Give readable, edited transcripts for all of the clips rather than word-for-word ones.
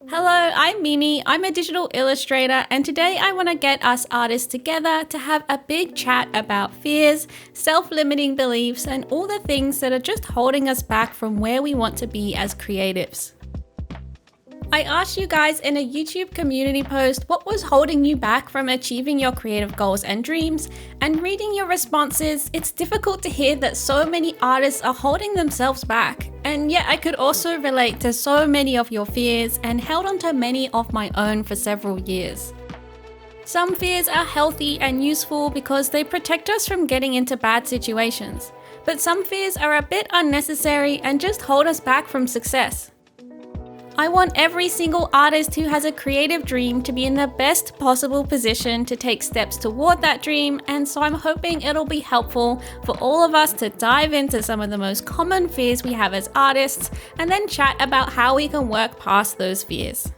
Hello, I'm Mimi. I'm a digital illustrator, and today I want to get us artists together to have a big chat about fears, self-limiting beliefs, and all the things that are just holding us back from where we want to be as creatives. I asked you guys in a YouTube community post what was holding you back from achieving your creative goals and dreams, and reading your responses, it's difficult to hear that so many artists are holding themselves back. And yet I could also relate to so many of your fears and held on to many of my own for several years. Some fears are healthy and useful because they protect us from getting into bad situations, but some fears are a bit unnecessary and just hold us back from success. I want every single artist who has a creative dream to be in the best possible position to take steps toward that dream, and so I'm hoping it'll be helpful for all of us to dive into some of the most common fears we have as artists, and then chat about how we can work past those fears.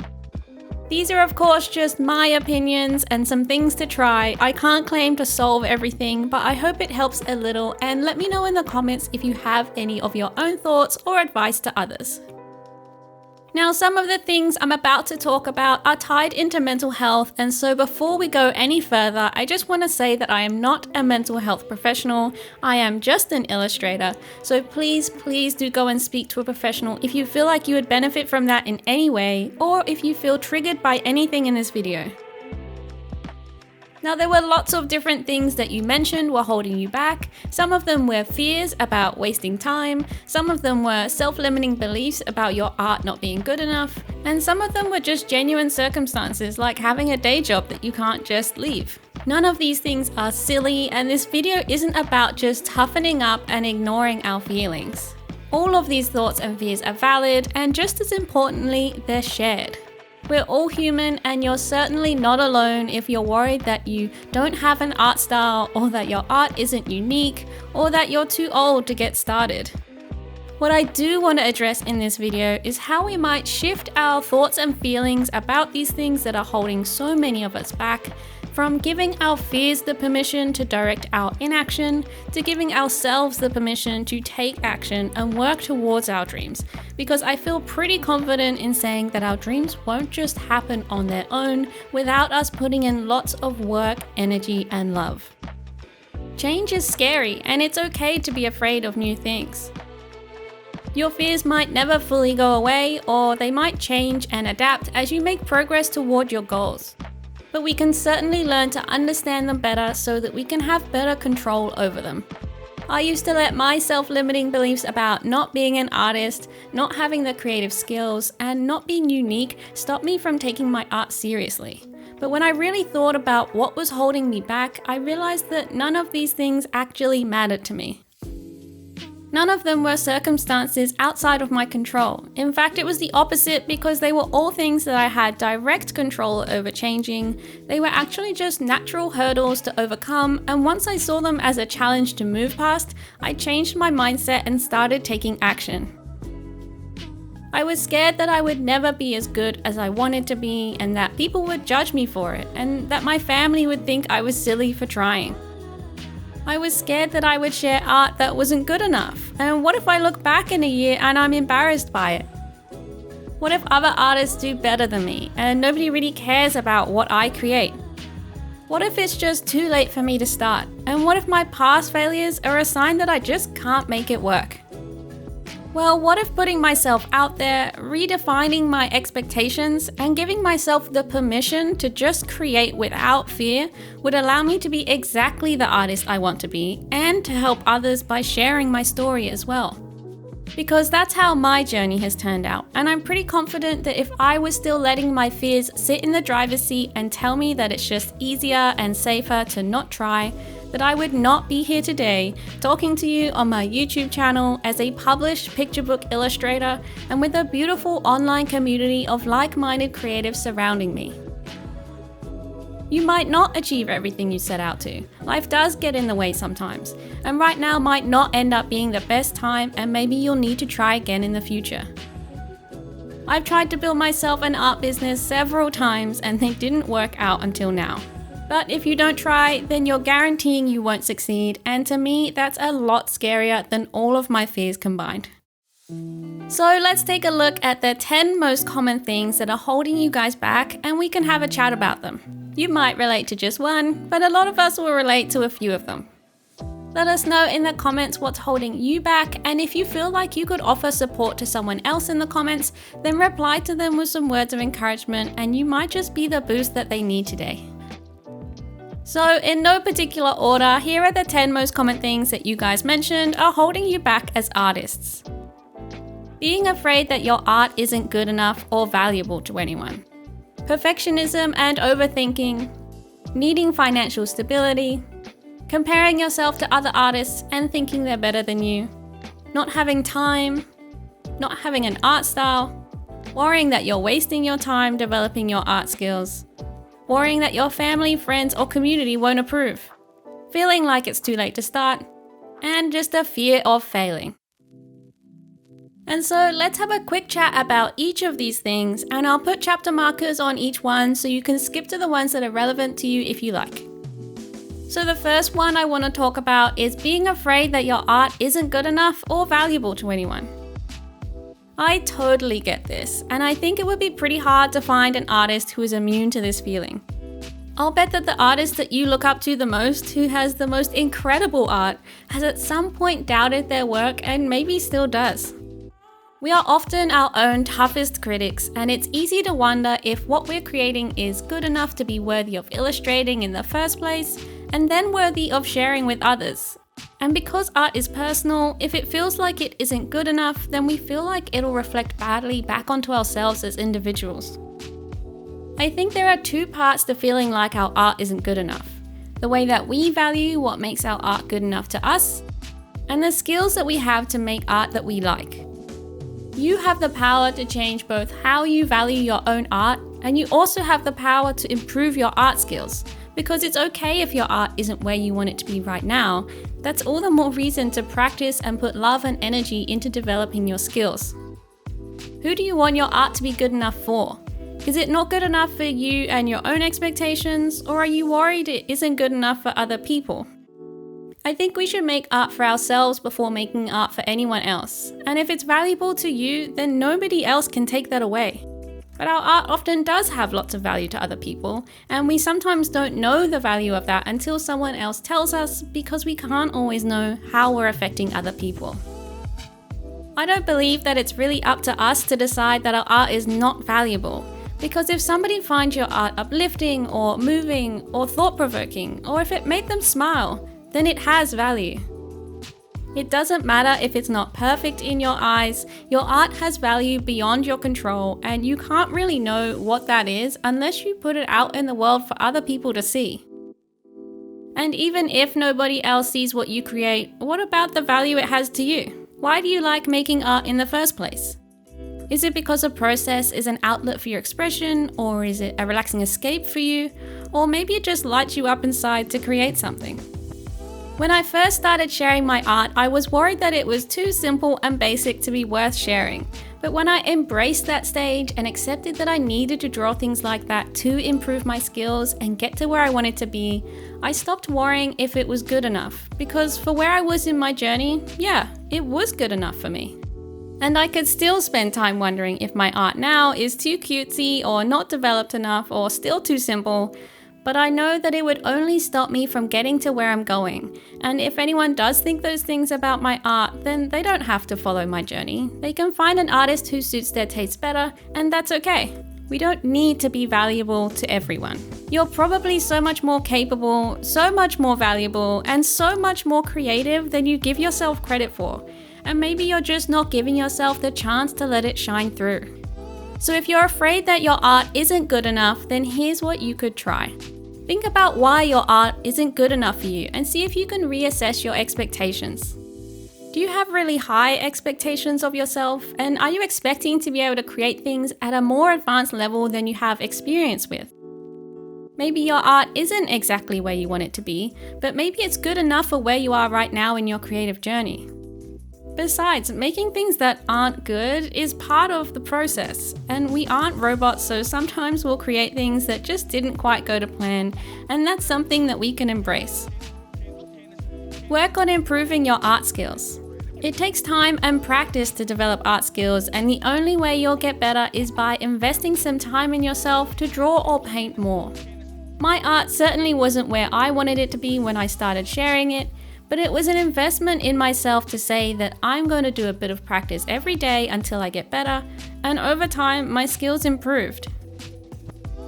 These are of course just my opinions and some things to try. I can't claim to solve everything, but I hope it helps a little, and let me know in the comments if you have any of your own thoughts or advice to others. Now, some of the things I'm about to talk about are tied into mental health, and so before we go any further, I just want to say that I am not a mental health professional. I am just an illustrator, so please do go and speak to a professional if you feel like you would benefit from that in any way, or if you feel triggered by anything in this video. Now, there were lots of different things that you mentioned were holding you back. Some of them were fears about wasting time, some of them were self-limiting beliefs about your art not being good enough, and some of them were just genuine circumstances like having a day job that you can't just leave. None of these things are silly, and this video isn't about just toughening up and ignoring our feelings. All of these thoughts and fears are valid, and just as importantly, they're shared. We're all human, and you're certainly not alone if you're worried that you don't have an art style, or that your art isn't unique, or that you're too old to get started. What I do want to address in this video is how we might shift our thoughts and feelings about these things that are holding so many of us back, from giving our fears the permission to direct our inaction, to giving ourselves the permission to take action and work towards our dreams. Because I feel pretty confident in saying that our dreams won't just happen on their own without us putting in lots of work, energy, and love. Change is scary, and it's okay to be afraid of new things. Your fears might never fully go away, or they might change and adapt as you make progress toward your goals. But we can certainly learn to understand them better so that we can have better control over them. I used to let my self-limiting beliefs about not being an artist, not having the creative skills, and not being unique stop me from taking my art seriously. But when I really thought about what was holding me back, I realized that none of these things actually mattered to me. None of them were circumstances outside of my control. In fact, it was the opposite, because they were all things that I had direct control over changing. They were actually just natural hurdles to overcome, and once I saw them as a challenge to move past, I changed my mindset and started taking action. I was scared that I would never be as good as I wanted to be, and that people would judge me for it, and that my family would think I was silly for trying. I was scared that I would share art that wasn't good enough. And what if I look back in a year and I'm embarrassed by it? What if other artists do better than me and nobody really cares about what I create? What if it's just too late for me to start? And what if my past failures are a sign that I just can't make it work? Well, what if putting myself out there, redefining my expectations, and giving myself the permission to just create without fear would allow me to be exactly the artist I want to be, and to help others by sharing my story as well? Because that's how my journey has turned out, and I'm pretty confident that if I was still letting my fears sit in the driver's seat and tell me that it's just easier and safer to not try, that I would not be here today talking to you on my YouTube channel as a published picture book illustrator and with a beautiful online community of like-minded creatives surrounding me. You might not achieve everything you set out to. Life does get in the way sometimes, and right now might not end up being the best time, and maybe you'll need to try again in the future. I've tried to build myself an art business several times, and they didn't work out until now. But if you don't try, then you're guaranteeing you won't succeed, and to me, that's a lot scarier than all of my fears combined. So let's take a look at the 10 most common things that are holding you guys back, and we can have a chat about them. You might relate to just one, but a lot of us will relate to a few of them. Let us know in the comments what's holding you back, and if you feel like you could offer support to someone else in the comments, then reply to them with some words of encouragement, and you might just be the boost that they need today. So in no particular order, here are the 10 most common things that you guys mentioned are holding you back as artists. Being afraid that your art isn't good enough or valuable to anyone. Perfectionism and overthinking. Needing financial stability. Comparing yourself to other artists and thinking they're better than you. Not having time. Not having an art style. Worrying that you're wasting your time developing your art skills. Worrying that your family, friends, or community won't approve. Feeling like it's too late to start. And just a fear of failing. And so let's have a quick chat about each of these things, and I'll put chapter markers on each one so you can skip to the ones that are relevant to you if you like. So the first one I want to talk about is being afraid that your art isn't good enough or valuable to anyone. I totally get this, and I think it would be pretty hard to find an artist who is immune to this feeling. I'll bet that the artist that you look up to the most, who has the most incredible art, has at some point doubted their work and maybe still does. We are often our own toughest critics, and it's easy to wonder if what we're creating is good enough to be worthy of illustrating in the first place, and then worthy of sharing with others. And because art is personal, if it feels like it isn't good enough, then we feel like it'll reflect badly back onto ourselves as individuals. I think there are two parts to feeling like our art isn't good enough. The way that we value what makes our art good enough to us, and the skills that we have to make art that we like. You have the power to change both how you value your own art, and you also have the power to improve your art skills. Because it's okay if your art isn't where you want it to be right now. That's all the more reason to practice and put love and energy into developing your skills. Who do you want your art to be good enough for? Is it not good enough for you and your own expectations, or are you worried it isn't good enough for other people? I think we should make art for ourselves before making art for anyone else. And if it's valuable to you, then nobody else can take that away. But our art often does have lots of value to other people, and we sometimes don't know the value of that until someone else tells us, because we can't always know how we're affecting other people. I don't believe that it's really up to us to decide that our art is not valuable. Because if somebody finds your art uplifting or moving or thought-provoking, or if it made them smile, then it has value. It doesn't matter if it's not perfect in your eyes, your art has value beyond your control, and you can't really know what that is unless you put it out in the world for other people to see. And even if nobody else sees what you create, what about the value it has to you? Why do you like making art in the first place? Is it because a process is an outlet for your expression, or is it a relaxing escape for you? Or maybe it just lights you up inside to create something. When I first started sharing my art, I was worried that it was too simple and basic to be worth sharing. But when I embraced that stage and accepted that I needed to draw things like that to improve my skills and get to where I wanted to be, I stopped worrying if it was good enough. Because for where I was in my journey, yeah, it was good enough for me. And I could still spend time wondering if my art now is too cutesy or not developed enough or still too simple. But I know that it would only stop me from getting to where I'm going. And if anyone does think those things about my art, then they don't have to follow my journey. They can find an artist who suits their taste better, and that's okay. We don't need to be valuable to everyone. You're probably so much more capable, so much more valuable, and so much more creative than you give yourself credit for. And maybe you're just not giving yourself the chance to let it shine through. So if you're afraid that your art isn't good enough, then here's what you could try. Think about why your art isn't good enough for you and see if you can reassess your expectations. Do you have really high expectations of yourself? And are you expecting to be able to create things at a more advanced level than you have experience with? Maybe your art isn't exactly where you want it to be, but maybe it's good enough for where you are right now in your creative journey. Besides, making things that aren't good is part of the process, and we aren't robots, so sometimes we'll create things that just didn't quite go to plan, and that's something that we can embrace. Work on improving your art skills. It takes time and practice to develop art skills, and the only way you'll get better is by investing some time in yourself to draw or paint more. My art certainly wasn't where I wanted it to be when I started sharing it, but it was an investment in myself to say that I'm going to do a bit of practice every day until I get better, and over time my skills improved.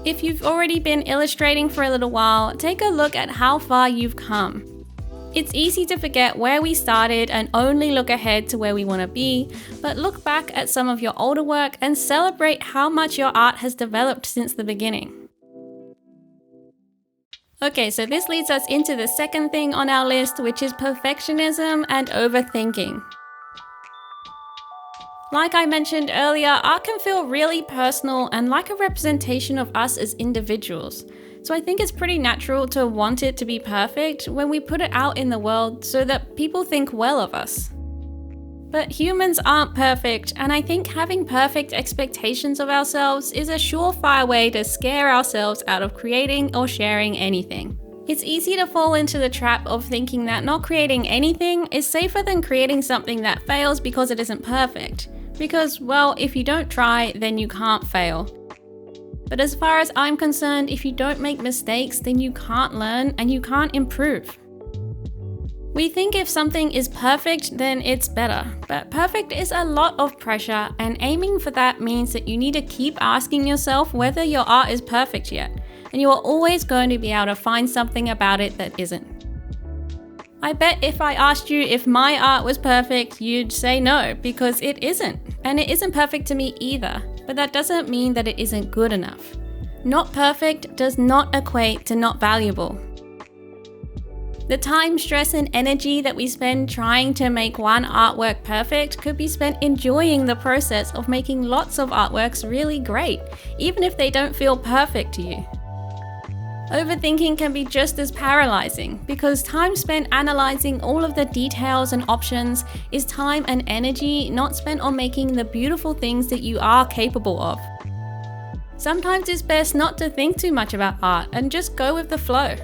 If you've already been illustrating for a little while, take a look at how far you've come. It's easy to forget where we started and only look ahead to where we want to be, but look back at some of your older work and celebrate how much your art has developed since the beginning. Okay, so this leads us into the second thing on our list, which is perfectionism and overthinking. Like I mentioned earlier, art can feel really personal and like a representation of us as individuals. So I think it's pretty natural to want it to be perfect when we put it out in the world so that people think well of us. But humans aren't perfect, and I think having perfect expectations of ourselves is a surefire way to scare ourselves out of creating or sharing anything. It's easy to fall into the trap of thinking that not creating anything is safer than creating something that fails because it isn't perfect. Because, well, if you don't try, then you can't fail. But as far as I'm concerned, if you don't make mistakes, then you can't learn and you can't improve. We think if something is perfect, then it's better. But perfect is a lot of pressure, and aiming for that means that you need to keep asking yourself whether your art is perfect yet. And you are always going to be able to find something about it that isn't. I bet if I asked you if my art was perfect, you'd say no, because it isn't. And it isn't perfect to me either. But that doesn't mean that it isn't good enough. Not perfect does not equate to not valuable. The time, stress, and energy that we spend trying to make one artwork perfect could be spent enjoying the process of making lots of artworks really great, even if they don't feel perfect to you. Overthinking can be just as paralyzing because time spent analyzing all of the details and options is time and energy not spent on making the beautiful things that you are capable of. Sometimes it's best not to think too much about art and just go with the flow.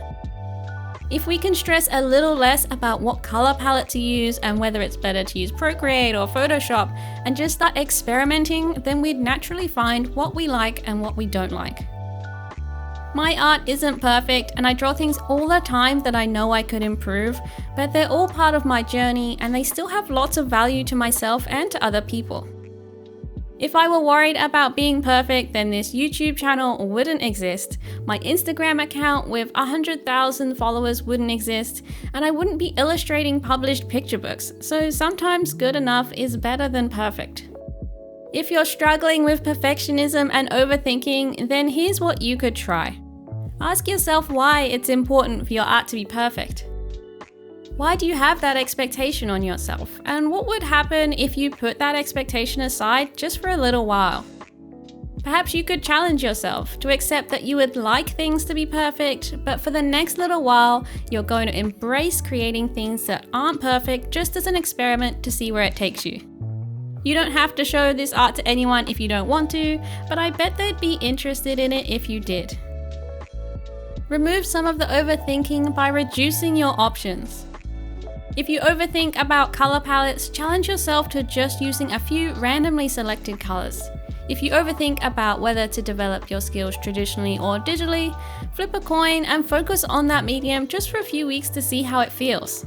If we can stress a little less about what color palette to use and whether it's better to use Procreate or Photoshop and just start experimenting, then we'd naturally find what we like and what we don't like. My art isn't perfect, and I draw things all the time that I know I could improve, but they're all part of my journey and they still have lots of value to myself and to other people. If I were worried about being perfect, then this YouTube channel wouldn't exist, my Instagram account with 100,000 followers wouldn't exist, and I wouldn't be illustrating published picture books, so sometimes good enough is better than perfect. If you're struggling with perfectionism and overthinking, then here's what you could try. Ask yourself why it's important for your art to be perfect. Why do you have that expectation on yourself? And what would happen if you put that expectation aside just for a little while? Perhaps you could challenge yourself to accept that you would like things to be perfect, but for the next little while, you're going to embrace creating things that aren't perfect just as an experiment to see where it takes you. You don't have to show this art to anyone if you don't want to, but I bet they'd be interested in it if you did. Remove some of the overthinking by reducing your options. If you overthink about color palettes, challenge yourself to just using a few randomly selected colors. If you overthink about whether to develop your skills traditionally or digitally, flip a coin and focus on that medium just for a few weeks to see how it feels.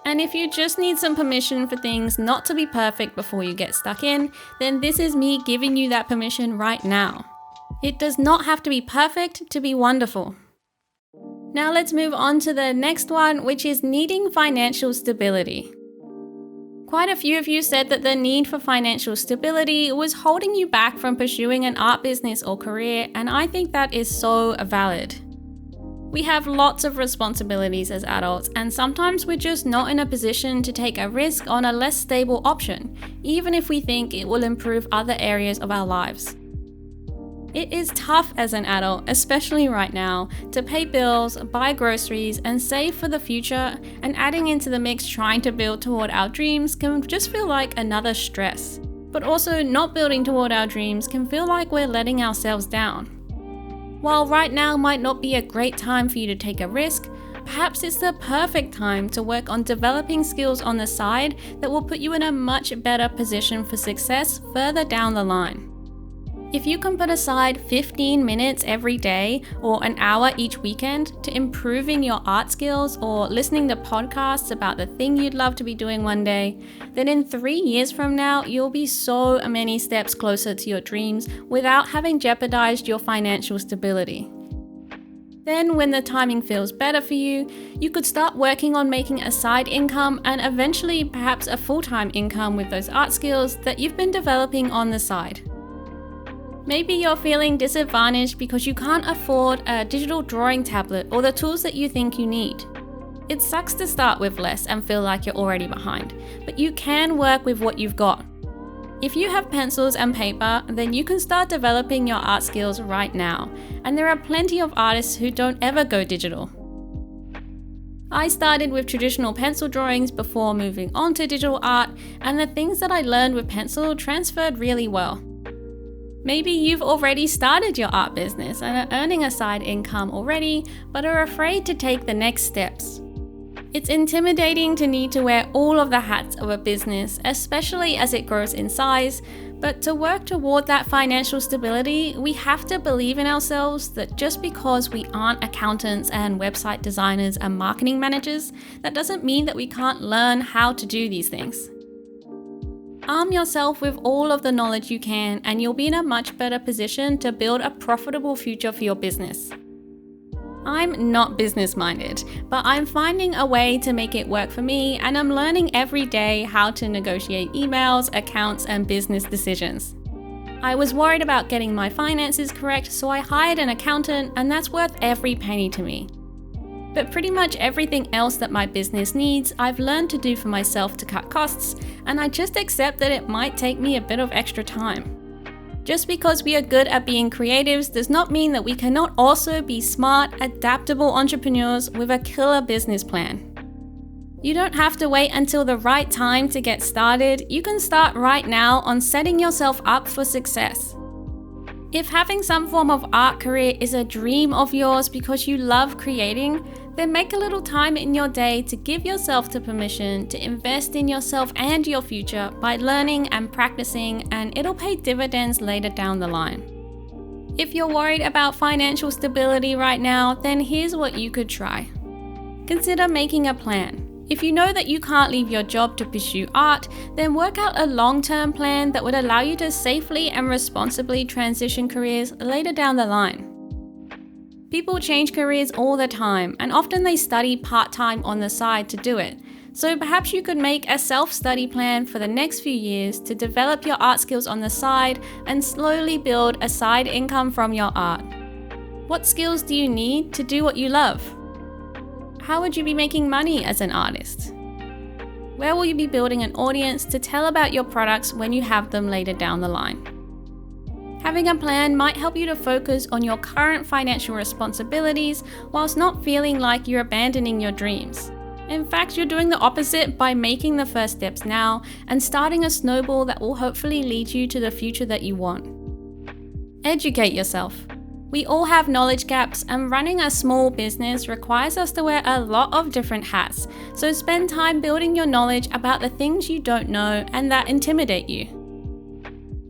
And if you just need some permission for things not to be perfect before you get stuck in, then this is me giving you that permission right now. It does not have to be perfect to be wonderful. Now let's move on to the next one, which is needing financial stability. Quite a few of you said that the need for financial stability was holding you back from pursuing an art business or career, and I think that is so valid. We have lots of responsibilities as adults, and sometimes we're just not in a position to take a risk on a less stable option, even if we think it will improve other areas of our lives. It is tough as an adult, especially right now, to pay bills, buy groceries, and save for the future, and adding into the mix trying to build toward our dreams can just feel like another stress. But also, not building toward our dreams can feel like we're letting ourselves down. While right now might not be a great time for you to take a risk, perhaps it's the perfect time to work on developing skills on the side that will put you in a much better position for success further down the line. If you can put aside 15 minutes every day or an hour each weekend to improving your art skills or listening to podcasts about the thing you'd love to be doing one day, then in 3 years from now, you'll be so many steps closer to your dreams without having jeopardized your financial stability. Then when the timing feels better for you, you could start working on making a side income and eventually perhaps a full-time income with those art skills that you've been developing on the side. Maybe you're feeling disadvantaged because you can't afford a digital drawing tablet or the tools that you think you need. It sucks to start with less and feel like you're already behind, but you can work with what you've got. If you have pencils and paper, then you can start developing your art skills right now, and there are plenty of artists who don't ever go digital. I started with traditional pencil drawings before moving on to digital art, and the things that I learned with pencil transferred really well. Maybe you've already started your art business and are earning a side income already, but are afraid to take the next steps. It's intimidating to need to wear all of the hats of a business, especially as it grows in size, but to work toward that financial stability, we have to believe in ourselves that just because we aren't accountants and website designers and marketing managers, that doesn't mean that we can't learn how to do these things. Arm yourself with all of the knowledge you can, and you'll be in a much better position to build a profitable future for your business. I'm not business-minded, but I'm finding a way to make it work for me, and I'm learning every day how to negotiate emails, accounts, and business decisions. I was worried about getting my finances correct, so I hired an accountant, and that's worth every penny to me. But pretty much everything else that my business needs, I've learned to do for myself to cut costs, and I just accept that it might take me a bit of extra time. Just because we are good at being creatives does not mean that we cannot also be smart, adaptable entrepreneurs with a killer business plan. You don't have to wait until the right time to get started. You can start right now on setting yourself up for success. If having some form of art career is a dream of yours because you love creating, then make a little time in your day to give yourself the permission to invest in yourself and your future by learning and practicing, and it'll pay dividends later down the line. If you're worried about financial stability right now, then here's what you could try. Consider making a plan. If you know that you can't leave your job to pursue art, then work out a long-term plan that would allow you to safely and responsibly transition careers later down the line. People change careers all the time, and often they study part-time on the side to do it. So perhaps you could make a self-study plan for the next few years to develop your art skills on the side and slowly build a side income from your art. What skills do you need to do what you love? How would you be making money as an artist? Where will you be building an audience to tell about your products when you have them later down the line? Having a plan might help you to focus on your current financial responsibilities whilst not feeling like you're abandoning your dreams. In fact, you're doing the opposite by making the first steps now and starting a snowball that will hopefully lead you to the future that you want. Educate yourself. We all have knowledge gaps, and running a small business requires us to wear a lot of different hats, so spend time building your knowledge about the things you don't know and that intimidate you.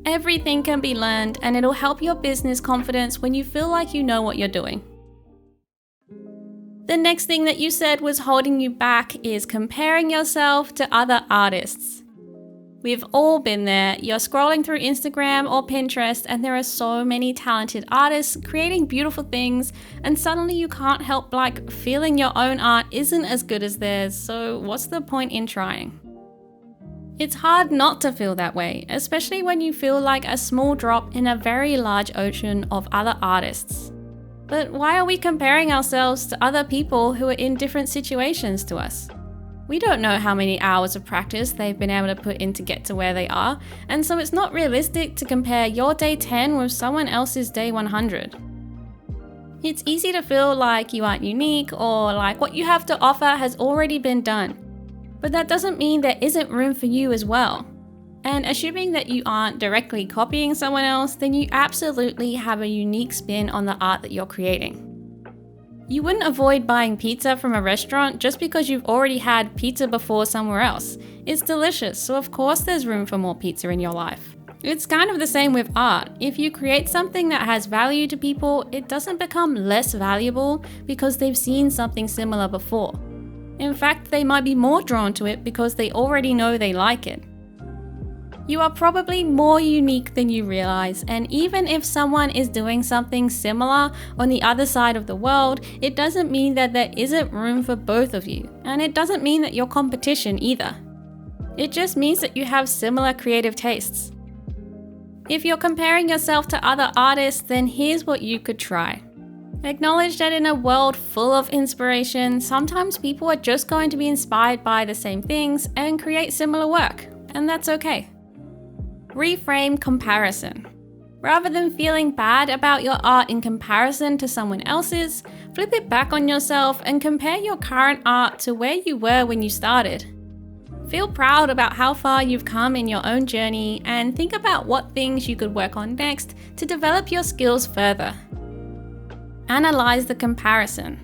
Everything can be learned, and it'll help your business confidence when you feel like you know what you're doing. The next thing that you said was holding you back is comparing yourself to other artists. We've all been there. You're scrolling through Instagram or Pinterest, and there are so many talented artists creating beautiful things, and suddenly you can't help feeling your own art isn't as good as theirs, so what's the point in trying? It's hard not to feel that way, especially when you feel like a small drop in a very large ocean of other artists. But why are we comparing ourselves to other people who are in different situations to us? We don't know how many hours of practice they've been able to put in to get to where they are, and so it's not realistic to compare your day 10 with someone else's day 100. It's easy to feel like you aren't unique or like what you have to offer has already been done, but that doesn't mean there isn't room for you as well. And assuming that you aren't directly copying someone else, then you absolutely have a unique spin on the art that you're creating. You wouldn't avoid buying pizza from a restaurant just because you've already had pizza before somewhere else. It's delicious, so of course there's room for more pizza in your life. It's kind of the same with art. If you create something that has value to people, it doesn't become less valuable because they've seen something similar before. In fact, they might be more drawn to it because they already know they like it. You are probably more unique than you realize, and even if someone is doing something similar on the other side of the world, it doesn't mean that there isn't room for both of you, and it doesn't mean that you're competition either. It just means that you have similar creative tastes. If you're comparing yourself to other artists, then here's what you could try. Acknowledge that in a world full of inspiration, sometimes people are just going to be inspired by the same things and create similar work, and that's okay. Reframe comparison. Rather than feeling bad about your art in comparison to someone else's, flip it back on yourself and compare your current art to where you were when you started. Feel proud about how far you've come in your own journey and think about what things you could work on next to develop your skills further. Analyze the comparison.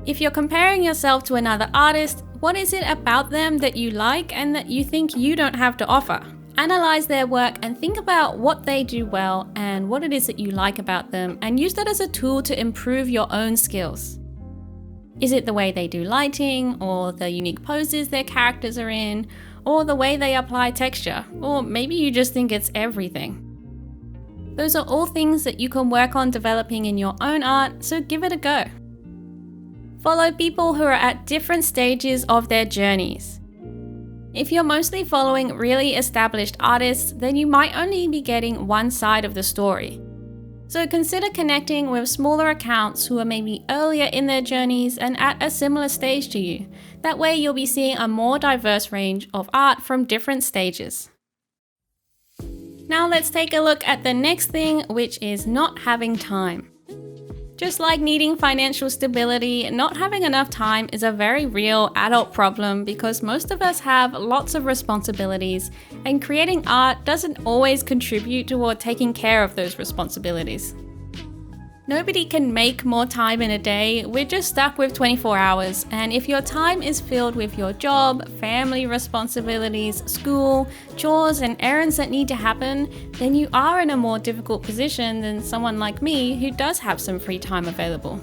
If you're comparing yourself to another artist, what is it about them that you like and that you think you don't have to offer? Analyze their work and think about what they do well and what it is that you like about them, and use that as a tool to improve your own skills. Is it the way they do lighting, or the unique poses their characters are in, or the way they apply texture, or maybe you just think it's everything? Those are all things that you can work on developing in your own art, so give it a go. Follow people who are at different stages of their journeys. If you're mostly following really established artists, then you might only be getting one side of the story. So consider connecting with smaller accounts who are maybe earlier in their journeys and at a similar stage to you. That way you'll be seeing a more diverse range of art from different stages. Now let's take a look at the next thing, which is not having time. Just like needing financial stability, not having enough time is a very real adult problem because most of us have lots of responsibilities, and creating art doesn't always contribute toward taking care of those responsibilities. Nobody can make more time in a day, we're just stuck with 24 hours, and if your time is filled with your job, family responsibilities, school, chores and errands that need to happen, then you are in a more difficult position than someone like me who does have some free time available.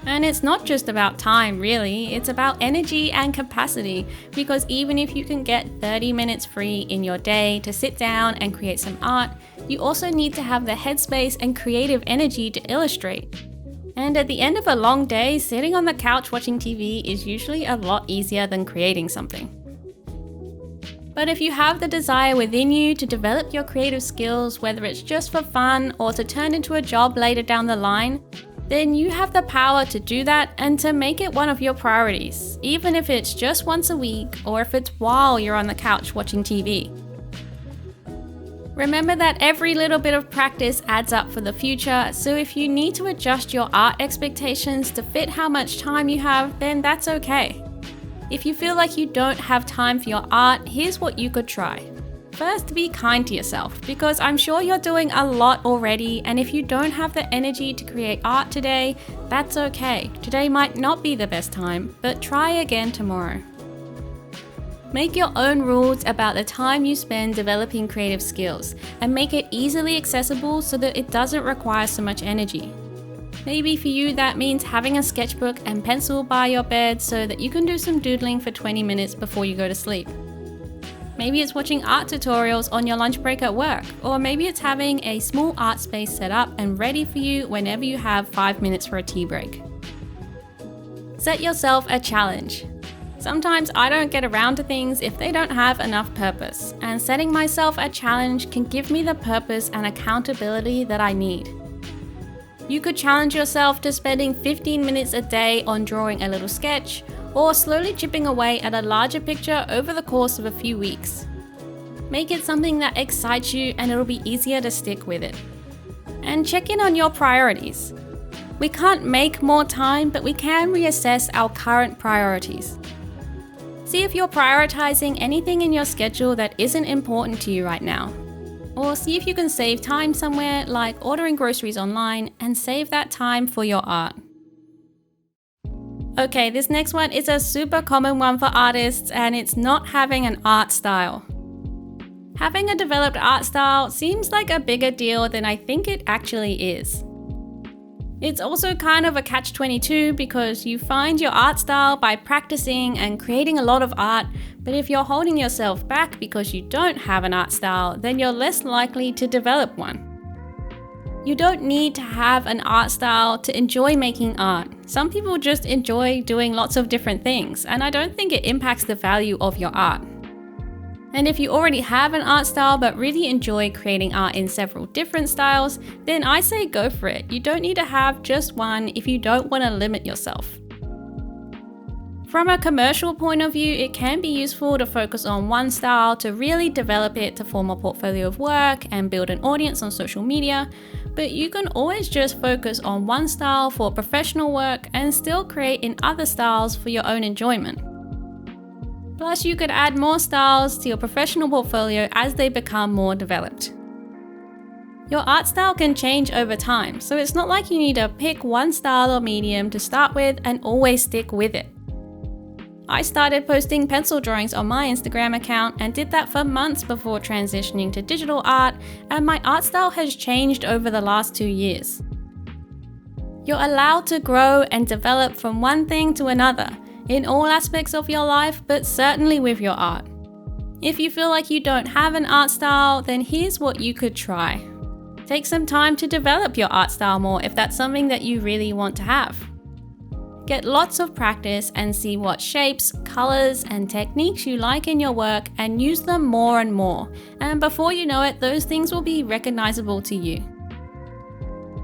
And it's not just about time really, it's about energy and capacity, because even if you can get 30 minutes free in your day to sit down and create some art, you also need to have the headspace and creative energy to illustrate. And at the end of a long day, sitting on the couch watching TV is usually a lot easier than creating something. But if you have the desire within you to develop your creative skills, whether it's just for fun or to turn into a job later down the line, then you have the power to do that and to make it one of your priorities, even if it's just once a week or if it's while you're on the couch watching TV. Remember that every little bit of practice adds up for the future, so if you need to adjust your art expectations to fit how much time you have, then that's okay. If you feel like you don't have time for your art, here's what you could try. First, be kind to yourself, because I'm sure you're doing a lot already, and if you don't have the energy to create art today, that's okay. Today might not be the best time, but try again tomorrow. Make your own rules about the time you spend developing creative skills, and make it easily accessible so that it doesn't require so much energy. Maybe for you that means having a sketchbook and pencil by your bed so that you can do some doodling for 20 minutes before you go to sleep. Maybe it's watching art tutorials on your lunch break at work, or maybe it's having a small art space set up and ready for you whenever you have 5 minutes for a tea break. Set yourself a challenge. Sometimes I don't get around to things if they don't have enough purpose, and setting myself a challenge can give me the purpose and accountability that I need. You could challenge yourself to spending 15 minutes a day on drawing a little sketch, or slowly chipping away at a larger picture over the course of a few weeks. Make it something that excites you and it'll be easier to stick with it. And check in on your priorities. We can't make more time, but we can reassess our current priorities. See if you're prioritizing anything in your schedule that isn't important to you right now. Or see if you can save time somewhere, like ordering groceries online, and save that time for your art. Okay, this next one is a super common one for artists, and it's not having an art style. Having a developed art style seems like a bigger deal than I think it actually is. It's also kind of a catch-22 because you find your art style by practicing and creating a lot of art, but if you're holding yourself back because you don't have an art style, then you're less likely to develop one. You don't need to have an art style to enjoy making art. Some people just enjoy doing lots of different things, and I don't think it impacts the value of your art. And if you already have an art style but really enjoy creating art in several different styles, then I say go for it. You don't need to have just one if you don't want to limit yourself. From a commercial point of view, it can be useful to focus on one style to really develop it to form a portfolio of work and build an audience on social media, but you can always just focus on one style for professional work and still create in other styles for your own enjoyment. Plus, you could add more styles to your professional portfolio as they become more developed. Your art style can change over time, so it's not like you need to pick one style or medium to start with and always stick with it. I started posting pencil drawings on my Instagram account and did that for months before transitioning to digital art, and my art style has changed over the last 2 years. You're allowed to grow and develop from one thing to another, in all aspects of your life, but certainly with your art. If you feel like you don't have an art style, then here's what you could try. Take some time to develop your art style more if that's something that you really want to have. Get lots of practice and see what shapes, colors, and techniques you like in your work and use them more and more. And before you know it, those things will be recognizable to you.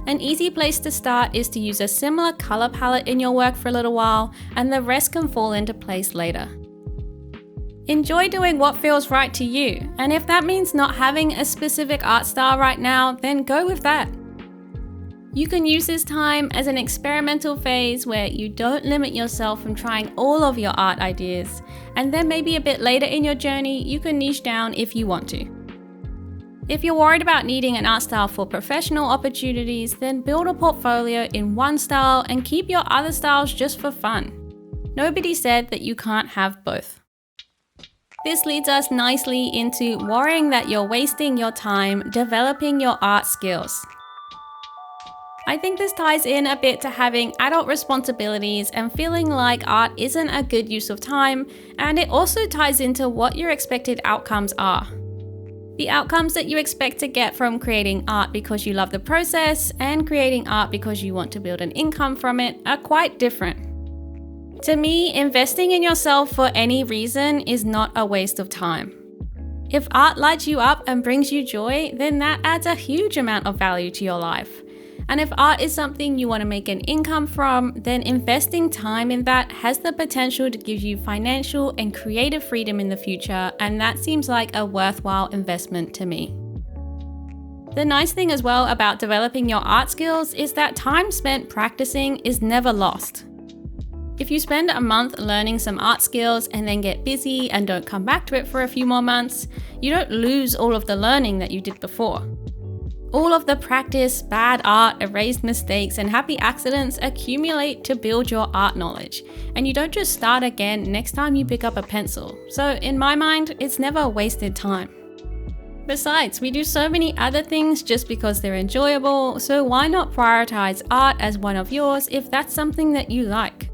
An easy place to start is to use a similar color palette in your work for a little while, and the rest can fall into place later. Enjoy doing what feels right to you, and if that means not having a specific art style right now, then go with that. You can use this time as an experimental phase where you don't limit yourself from trying all of your art ideas, and then maybe a bit later in your journey, you can niche down if you want to. If you're worried about needing an art style for professional opportunities, then build a portfolio in one style and keep your other styles just for fun. Nobody said that you can't have both. This leads us nicely into worrying that you're wasting your time developing your art skills. I think this ties in a bit to having adult responsibilities and feeling like art isn't a good use of time, and it also ties into what your expected outcomes are. The outcomes that you expect to get from creating art because you love the process and creating art because you want to build an income from it are quite different. To me, investing in yourself for any reason is not a waste of time. If art lights you up and brings you joy, then that adds a huge amount of value to your life. And if art is something you want to make an income from, then investing time in that has the potential to give you financial and creative freedom in the future, and that seems like a worthwhile investment to me. The nice thing as well about developing your art skills is that time spent practicing is never lost. If you spend a month learning some art skills and then get busy and don't come back to it for a few more months, you don't lose all of the learning that you did before. All of the practice, bad art, erased mistakes, and happy accidents accumulate to build your art knowledge, and you don't just start again next time you pick up a pencil. So in my mind, it's never wasted time. Besides, we do so many other things just because they're enjoyable, so why not prioritize art as one of yours if that's something that you like?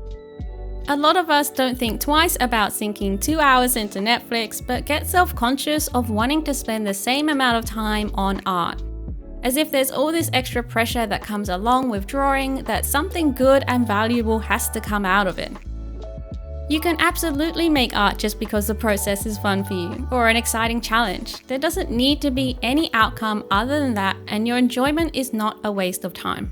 A lot of us don't think twice about sinking 2 hours into Netflix, but get self-conscious of wanting to spend the same amount of time on art. As if there's all this extra pressure that comes along with drawing, that something good and valuable has to come out of it. You can absolutely make art just because the process is fun for you, or an exciting challenge. There doesn't need to be any outcome other than that, and your enjoyment is not a waste of time.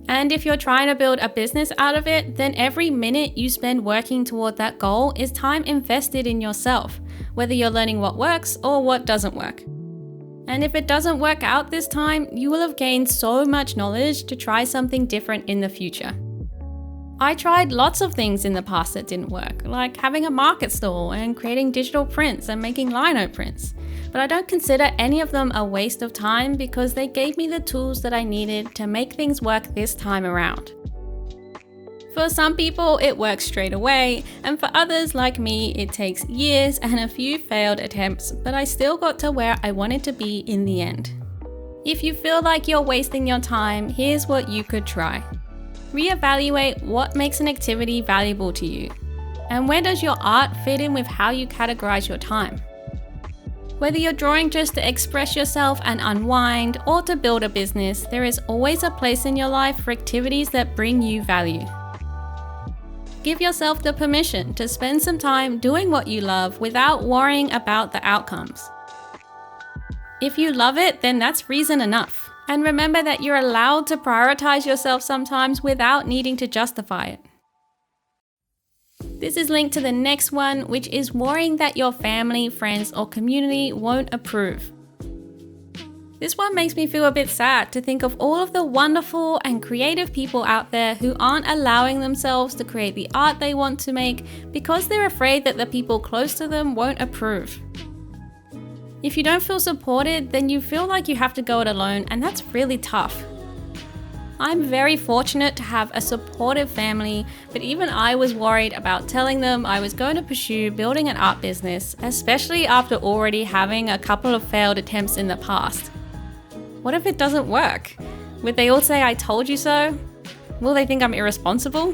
And if you're trying to build a business out of it, then every minute you spend working toward that goal is time invested in yourself, whether you're learning what works or what doesn't work. And if it doesn't work out this time, you will have gained so much knowledge to try something different in the future. I tried lots of things in the past that didn't work, like having a market stall and creating digital prints and making lino prints. But I don't consider any of them a waste of time because they gave me the tools that I needed to make things work this time around. For some people, it works straight away, and for others like me, it takes years and a few failed attempts, but I still got to where I wanted to be in the end. If you feel like you're wasting your time, here's what you could try. Reevaluate what makes an activity valuable to you, and where does your art fit in with how you categorize your time? Whether you're drawing just to express yourself and unwind, or to build a business, there is always a place in your life for activities that bring you value. Give yourself the permission to spend some time doing what you love without worrying about the outcomes. If you love it, then that's reason enough. And remember that you're allowed to prioritize yourself sometimes without needing to justify it. This is linked to the next one, which is worrying that your family, friends, or community won't approve. This one makes me feel a bit sad to think of all of the wonderful and creative people out there who aren't allowing themselves to create the art they want to make because they're afraid that the people close to them won't approve. If you don't feel supported, then you feel like you have to go it alone, and that's really tough. I'm very fortunate to have a supportive family, but even I was worried about telling them I was going to pursue building an art business, especially after already having a couple of failed attempts in the past. What if it doesn't work? Would they all say I told you so? Will they think I'm irresponsible?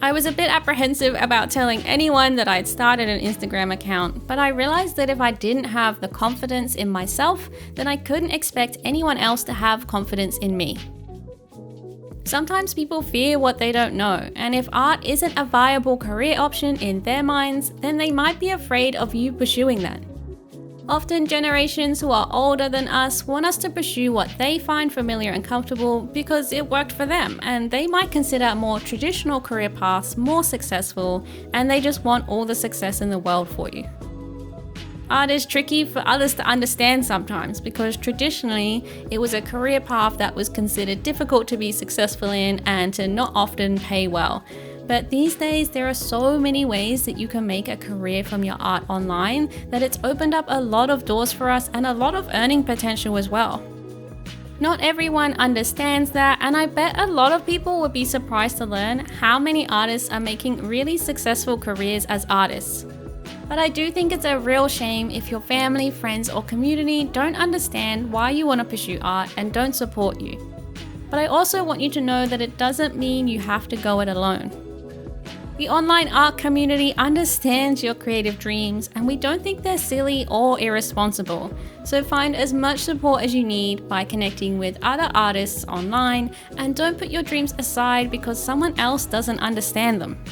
I was a bit apprehensive about telling anyone that I'd started an Instagram account, but I realized that if I didn't have the confidence in myself, then I couldn't expect anyone else to have confidence in me. Sometimes people fear what they don't know, and if art isn't a viable career option in their minds, then they might be afraid of you pursuing that. Often generations who are older than us want us to pursue what they find familiar and comfortable because it worked for them, and they might consider more traditional career paths more successful, and they just want all the success in the world for you. Art is tricky for others to understand sometimes because traditionally it was a career path that was considered difficult to be successful in and to not often pay well. But these days, there are so many ways that you can make a career from your art online that it's opened up a lot of doors for us and a lot of earning potential as well. Not everyone understands that, and I bet a lot of people would be surprised to learn how many artists are making really successful careers as artists. But I do think it's a real shame if your family, friends, or community don't understand why you want to pursue art and don't support you. But I also want you to know that it doesn't mean you have to go it alone. The online art community understands your creative dreams, and we don't think they're silly or irresponsible. So find as much support as you need by connecting with other artists online, and don't put your dreams aside because someone else doesn't understand them.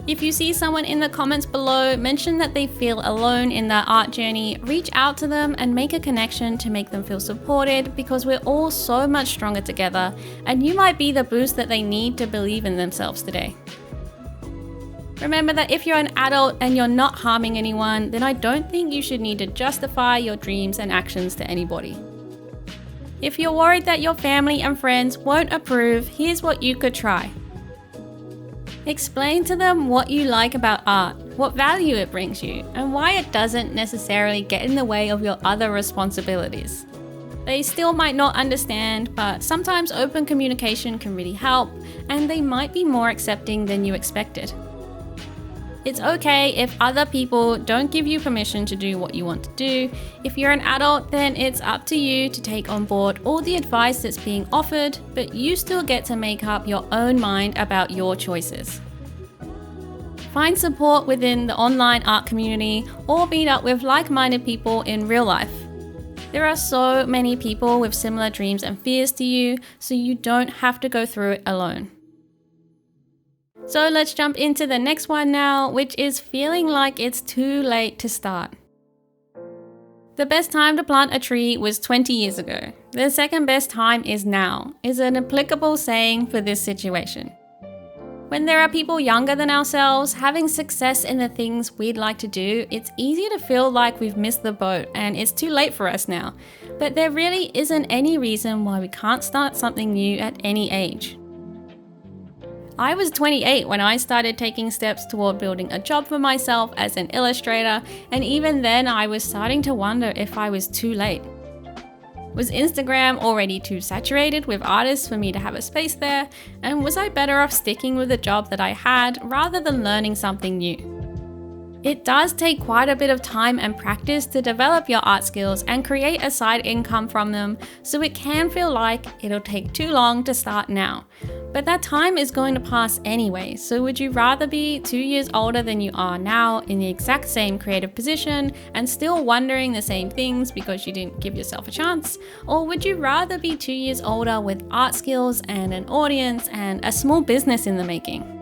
If you see someone in the comments below mention that they feel alone in their art journey, reach out to them and make a connection to make them feel supported, because we're all so much stronger together, and you might be the boost that they need to believe in themselves today. Remember that if you're an adult and you're not harming anyone, then I don't think you should need to justify your dreams and actions to anybody. If you're worried that your family and friends won't approve, here's what you could try. Explain to them what you like about art, what value it brings you, and why it doesn't necessarily get in the way of your other responsibilities. They still might not understand, but sometimes open communication can really help, and they might be more accepting than you expected. It's okay if other people don't give you permission to do what you want to do. If you're an adult, then it's up to you to take on board all the advice that's being offered, but you still get to make up your own mind about your choices. Find support within the online art community or meet up with like-minded people in real life. There are so many people with similar dreams and fears to you, so you don't have to go through it alone. So let's jump into the next one now, which is feeling like it's too late to start. The best time to plant a tree was 20 years ago. The second best time is now, is an applicable saying for this situation. When there are people younger than ourselves having success in the things we'd like to do, it's easy to feel like we've missed the boat and it's too late for us now. But there really isn't any reason why we can't start something new at any age. I was 28 when I started taking steps toward building a job for myself as an illustrator, and even then I was starting to wonder if I was too late. Was Instagram already too saturated with artists for me to have a space there? And was I better off sticking with the job that I had rather than learning something new? It does take quite a bit of time and practice to develop your art skills and create a side income from them, so it can feel like it'll take too long to start now. But that time is going to pass anyway, so would you rather be 2 years older than you are now in the exact same creative position and still wondering the same things because you didn't give yourself a chance? Or would you rather be 2 years older with art skills and an audience and a small business in the making?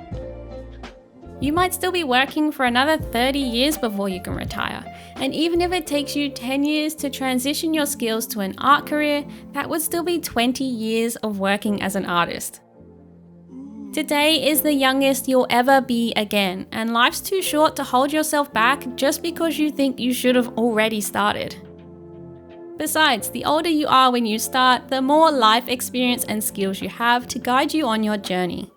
You might still be working for another 30 years before you can retire. And even if it takes you 10 years to transition your skills to an art career, that would still be 20 years of working as an artist. Today is the youngest you'll ever be again, and life's too short to hold yourself back just because you think you should have already started. Besides, the older you are when you start, the more life experience and skills you have to guide you on your journey.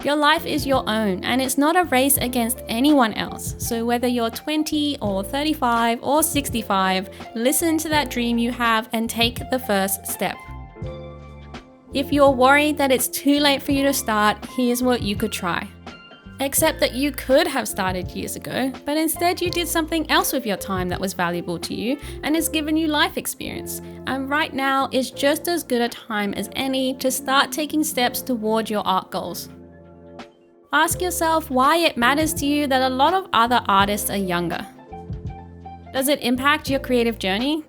Your life is your own, and it's not a race against anyone else. So whether you're 20 or 35 or 65, listen to that dream you have and take the first step. If you're worried that it's too late for you to start, here's what you could try. Accept that you could have started years ago, but instead you did something else with your time that was valuable to you and has given you life experience. And right now is just as good a time as any to start taking steps toward your art goals. Ask yourself why it matters to you that a lot of other artists are younger. Does it impact your creative journey?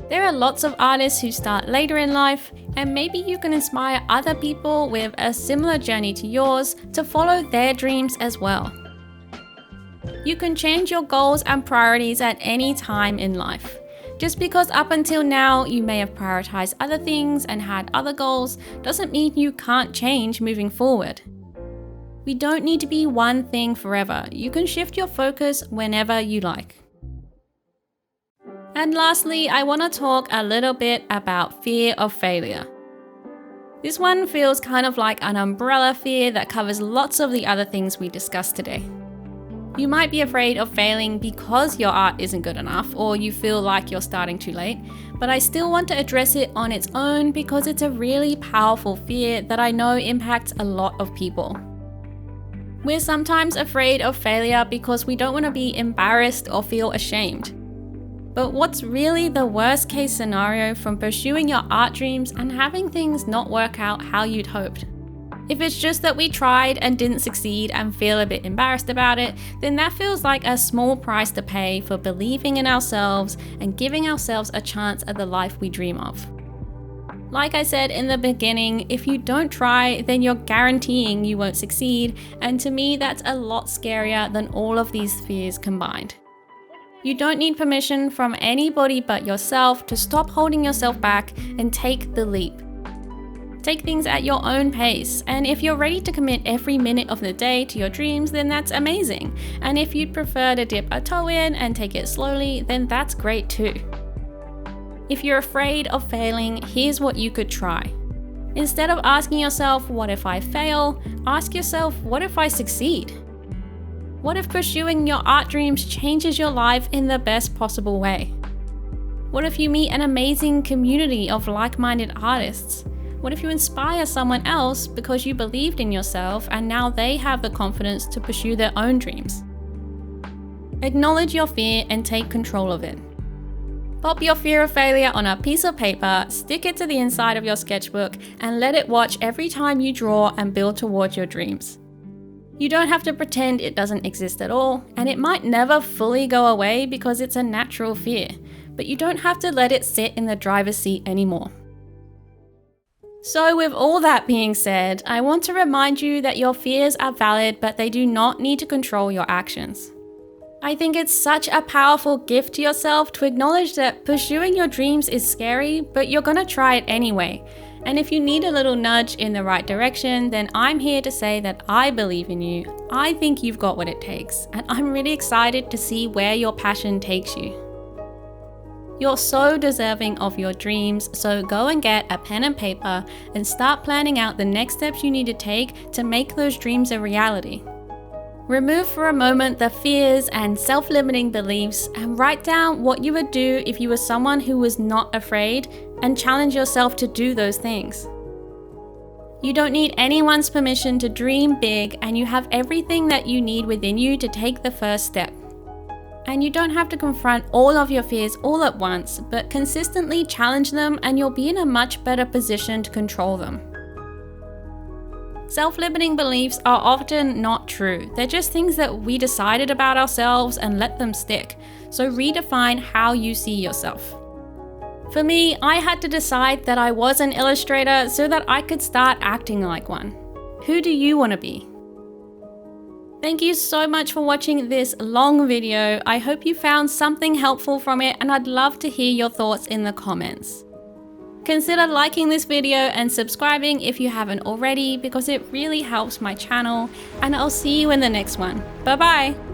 There are lots of artists who start later in life, and maybe you can inspire other people with a similar journey to yours to follow their dreams as well. You can change your goals and priorities at any time in life. Just because up until now you may have prioritized other things and had other goals doesn't mean you can't change moving forward. We don't need to be one thing forever. You can shift your focus whenever you like. And lastly, I want to talk a little bit about fear of failure. This one feels kind of like an umbrella fear that covers lots of the other things we discussed today. You might be afraid of failing because your art isn't good enough, or you feel like you're starting too late, but I still want to address it on its own because it's a really powerful fear that I know impacts a lot of people. We're sometimes afraid of failure because we don't want to be embarrassed or feel ashamed. But what's really the worst case scenario from pursuing your art dreams and having things not work out how you'd hoped? If it's just that we tried and didn't succeed and feel a bit embarrassed about it, then that feels like a small price to pay for believing in ourselves and giving ourselves a chance at the life we dream of. Like I said in the beginning, if you don't try, then you're guaranteeing you won't succeed, and to me that's a lot scarier than all of these fears combined. You don't need permission from anybody but yourself to stop holding yourself back and take the leap. Take things at your own pace, and if you're ready to commit every minute of the day to your dreams, then that's amazing. And if you'd prefer to dip a toe in and take it slowly, then that's great too. If you're afraid of failing, here's what you could try. Instead of asking yourself, what if I fail? Ask yourself, what if I succeed? What if pursuing your art dreams changes your life in the best possible way? What if you meet an amazing community of like-minded artists? What if you inspire someone else because you believed in yourself and now they have the confidence to pursue their own dreams? Acknowledge your fear and take control of it. Pop your fear of failure on a piece of paper, stick it to the inside of your sketchbook, and let it watch every time you draw and build towards your dreams. You don't have to pretend it doesn't exist at all, and it might never fully go away because it's a natural fear, but you don't have to let it sit in the driver's seat anymore. So with all that being said, I want to remind you that your fears are valid, but they do not need to control your actions. I think it's such a powerful gift to yourself to acknowledge that pursuing your dreams is scary, but you're gonna try it anyway. And if you need a little nudge in the right direction, then I'm here to say that I believe in you. I think you've got what it takes, and I'm really excited to see where your passion takes you. You're so deserving of your dreams, so go and get a pen and paper and start planning out the next steps you need to take to make those dreams a reality. Remove for a moment the fears and self-limiting beliefs and write down what you would do if you were someone who was not afraid, and challenge yourself to do those things. You don't need anyone's permission to dream big, and you have everything that you need within you to take the first step. And you don't have to confront all of your fears all at once, but consistently challenge them, and you'll be in a much better position to control them. Self-limiting beliefs are often not true. They're just things that we decided about ourselves and let them stick. So redefine how you see yourself. For me, I had to decide that I was an illustrator so that I could start acting like one. Who do you want to be? Thank you so much for watching this long video. I hope you found something helpful from it, and I'd love to hear your thoughts in the comments. Consider liking this video and subscribing if you haven't already, because it really helps my channel, and I'll see you in the next one. Bye bye!